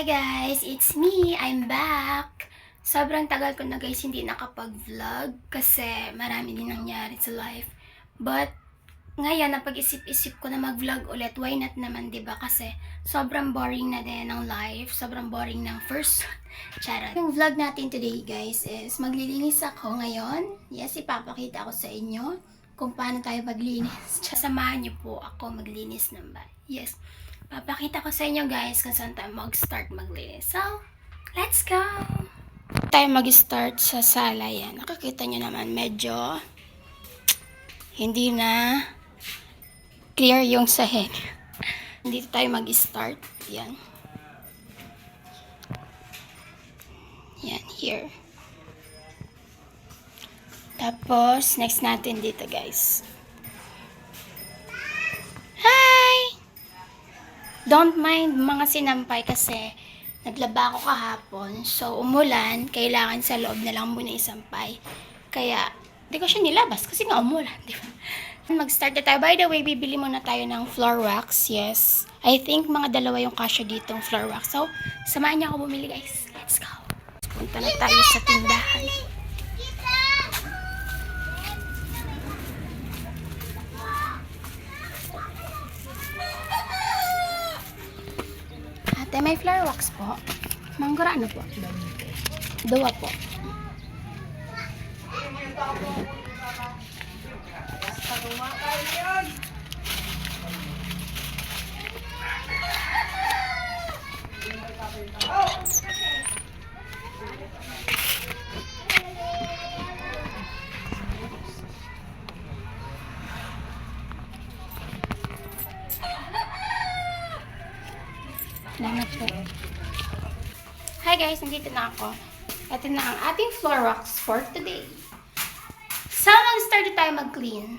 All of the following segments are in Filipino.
Hi guys, it's me. I'm back. Sobrang tagal ko na guys hindi nakapag-vlog kasi marami din nangyari sa life. But ngayon napag-isip-isip ko na mag-vlog ulit. Why not naman, 'di ba? Kasi sobrang boring na din ng life, sobrang boring ng first charot. Yung vlog natin today guys is maglilinis ako ngayon. Yes, ipapakita ko sa inyo kung paano tayo maglinis. Samahan niyo po ako maglinis ng bahay. Yes. Papakita ko sa inyo guys kung saan tayo mag-start maglinis. So, let's go! Tayo mag-start sa sala yan. Nakikita nyo naman medyo hindi na clear yung sahig. Dito tayo mag-start. Yan. Yan, here. Tapos, next natin dito guys. Don't mind mga sinampay kasi naglaba ako kahapon. So, umulan. Kailangan sa loob na lang muna isampay. Kaya, di ko siya nilabas kasi nga umulan. Di ba? Mag-start na tayo. By the way, bibili muna tayo ng floor wax. Yes. I think mga dalawa yung kasya ditong floor wax. So, samahan niyo ako bumili guys. Let's go. Punta na tayo sa tindahan. May flower wax po. Manggura ano po? Dua po. Salamat po. Hi guys, nandito na ako. Ito na ang ating floor wax for today. So, mag-start tayo mag-clean.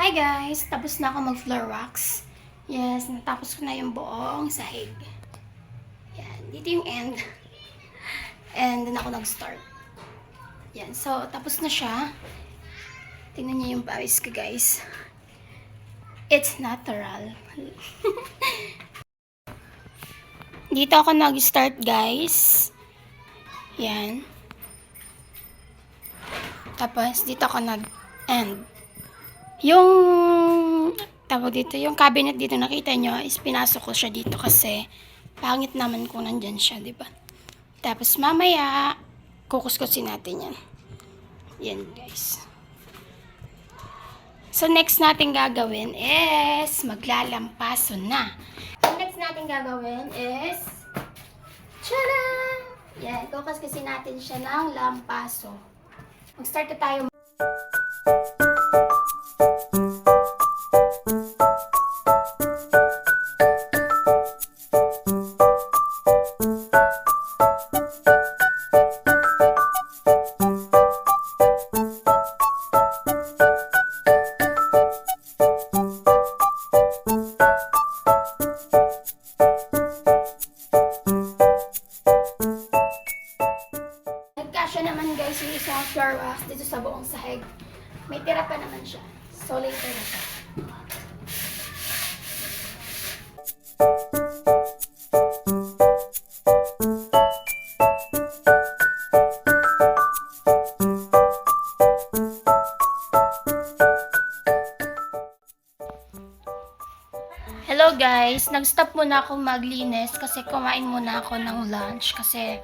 Hi guys! Tapos na ako mag-floor wax. Yes, natapos ko na yung buong sahig. Yan, dito yung end. And doon ako nag-start. Yan, so tapos na siya. Tingnan niyo yung pawis ko guys. It's natural. Dito ako nag-start guys. Yan. Tapos dito ako nag-end. Yung tawag dito, yung cabinet dito nakita nyo is pinasok ko siya dito kasi pangit naman kung nandyan siya, di ba? Tapos mamaya kukuskusin natin yan. Yan guys. So next natin gagawin is maglalampaso na. So next natin gagawin is tcharam! Yan, kukuskusin natin siya ng lampaso. Mag-start na tayo. Nagkasya naman guys yung isang floor wax dito sa buong sahig. May tira pa naman siya. So later na siya. Hello guys, nag-stop muna ako maglinis kasi kumain muna ako ng lunch kasi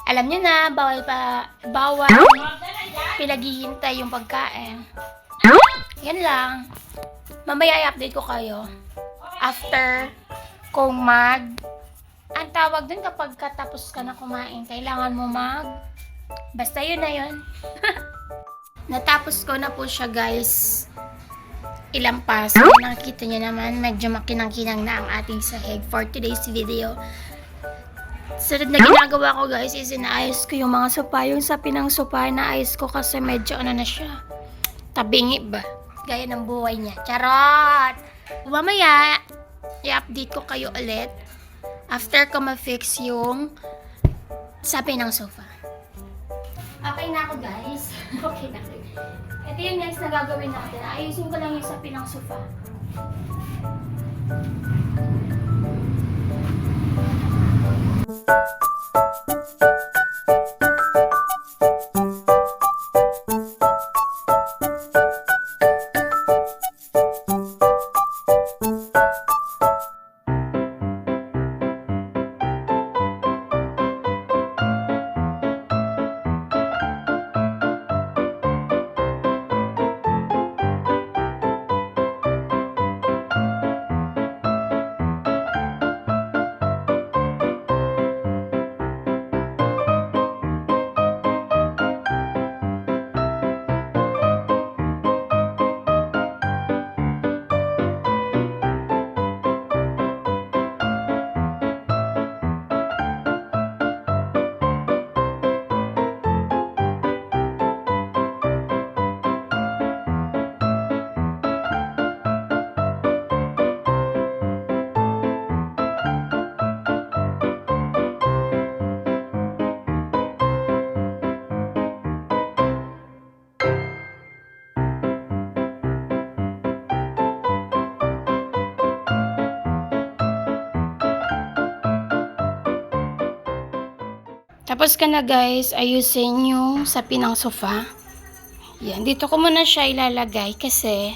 alam niyo na, bawal pinaghihintay yung pagkain. Yan lang. Mamaya i-update ko kayo after kung ang tawag dun kapag katapos ka na kumain, kailangan mo basta yun na yun. Natapos ko na po siya guys. Ilang paso. Nakikita niyo naman, medyo makinang-kinang na ang ating sahig for today's video. Sunod na ginagawa ko guys is inaayos ko yung mga sopa. Yung sa pinang sopa, inaayos ko kasi medyo ano na siya. Tabingi ba? Gaya ng buhay niya. Charot! Mamaya, i-update ko kayo ulit after ko ma-fix yung sa pinang sofa. Okay na ako guys. Okay na ako. Ito yung next na gagawin natin. Ayusin ko lang yung sa pinang sofa. Tapos ka na guys, ayusin yung sa pinang sofa. Yan, dito ko muna siya ilalagay kasi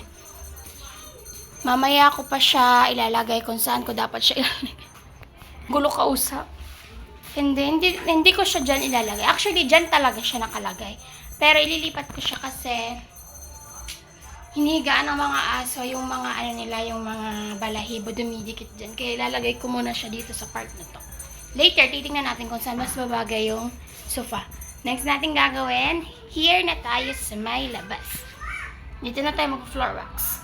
mamaya ko pa siya ilalagay kung saan ko dapat siya ilalagay. Gulo kausap. Hindi ko siya dyan ilalagay. Actually, dyan talaga siya nakalagay. Pero ililipat ko siya kasi hinihigaan ng mga aso, yung mga ano nila, yung mga balahibo dumidikit dyan. Kaya ilalagay ko muna siya dito sa part na to. Later, titingnan natin kung saan mas babagay yung sofa. Next natin gagawin, here na tayo sa may labas. Dito na tayo mag-floor wax.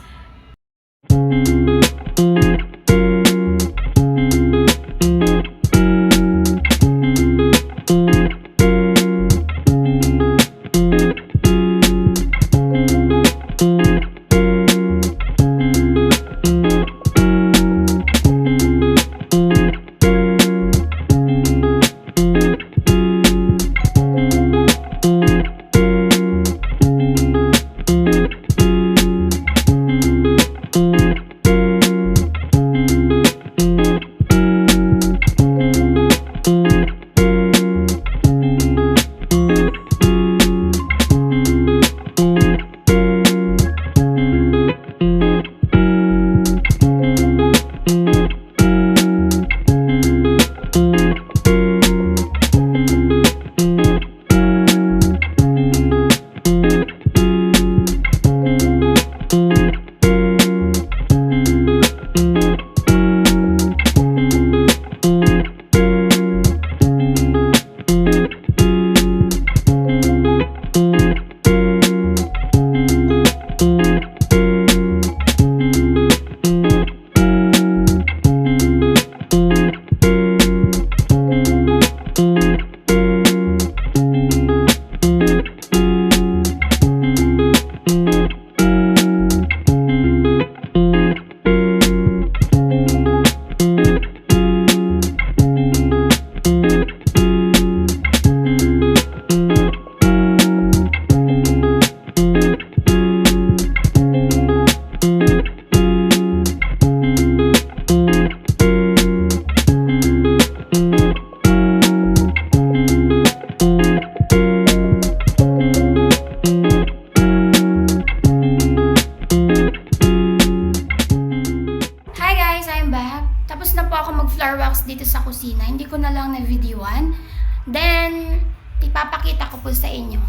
wax dito sa kusina. Hindi ko na lang na-videoan. Then, ipapakita ko po sa inyo.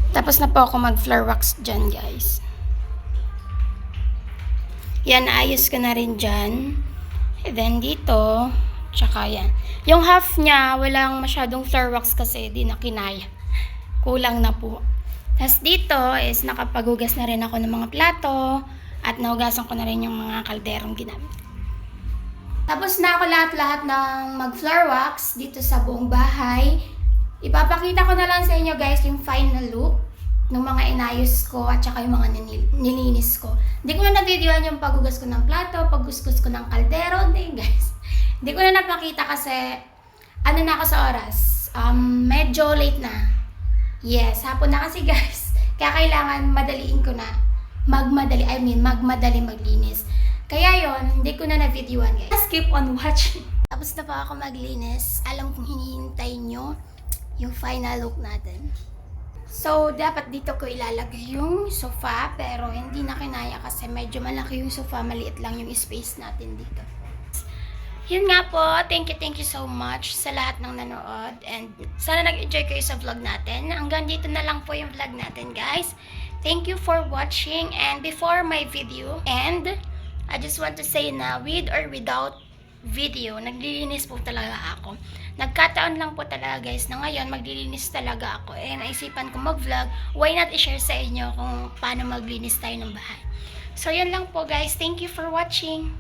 Tapos na po ako mag-floor wax dyan, guys. Yan, ayos ko na rin dyan. And then, dito, tsaka yan. Yung half niya, walang masyadong floor wax kasi di na kinaya. Kulang na po. Tapos dito is nakapaghugas na rin ako ng mga plato at nahugasan ko na rin yung mga kalderong ginamit. Tapos na ako lahat-lahat ng mag-floor wax dito sa buong bahay. Ipapakita ko na lang sa inyo guys yung final look ng mga inayos ko at saka yung mga nilinis ko. Hindi ko na na-videoan yung paghugas ko ng plato, pagkuskus ko ng kaldero. Hindi guys. Hindi ko na napakita kasi ano na ako sa oras. Medyo late na. Yes, hapon na kasi guys. Kaya kailangan madaliin ko na. Magmadali maglinis. Kaya yon, hindi ko na na-videoan guys. Just keep on watching. Tapos na pa ako maglinis. Alam kong hinihintay nyo yung final look natin. So, dapat dito ko ilalagay yung sofa. Pero hindi na kinaya kasi medyo malaki yung sofa. Maliit lang yung space natin dito. Yun nga po, thank you so much sa lahat ng nanood and sana nag-enjoy kayo sa vlog natin. Hanggang dito na lang po yung vlog natin guys. Thank you for watching and before my video and I just want to say na with or without video, naglilinis po talaga ako. Nagkataon lang po talaga guys na ngayon maglilinis talaga ako and naisipan ko mag-vlog, why not i-share sa inyo kung paano maglinis tayo ng bahay. So yun lang po guys, thank you for watching.